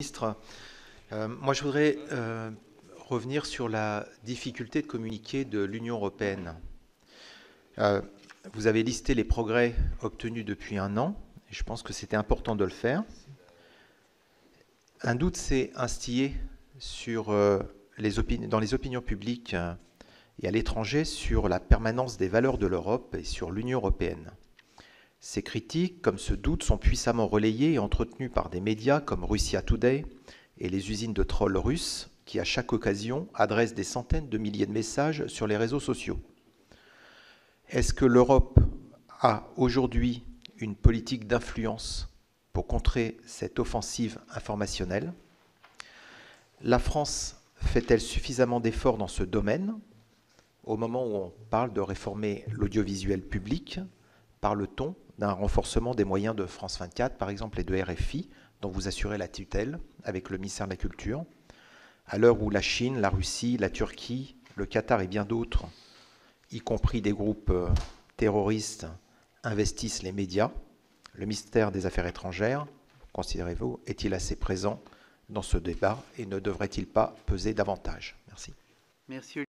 Ministre, moi je voudrais revenir sur la difficulté de communiquer de l'Union européenne. Vous avez listé les progrès obtenus depuis un an, et je pense que c'était important de le faire. Un doute s'est instillé sur, dans les opinions publiques et à l'étranger sur la permanence des valeurs de l'Europe et sur l'Union européenne. Ces critiques, comme ce doute, sont puissamment relayées et entretenues par des médias comme Russia Today et les usines de trolls russes qui, à chaque occasion, adressent des centaines de milliers de messages sur les réseaux sociaux. Est-ce que l'Europe a aujourd'hui une politique d'influence pour contrer cette offensive informationnelle? La France fait-elle suffisamment d'efforts dans ce domaine? Au moment où on parle de réformer l'audiovisuel public, parle-t-on d'un renforcement des moyens de France 24, par exemple, et de RFI, dont vous assurez la tutelle avec le ministère de la Culture, à l'heure où la Chine, la Russie, la Turquie, le Qatar et bien d'autres, y compris des groupes terroristes, investissent les médias? Le ministère des Affaires étrangères, considérez-vous, est-il assez présent dans ce débat et ne devrait-il pas peser davantage? Merci. Merci.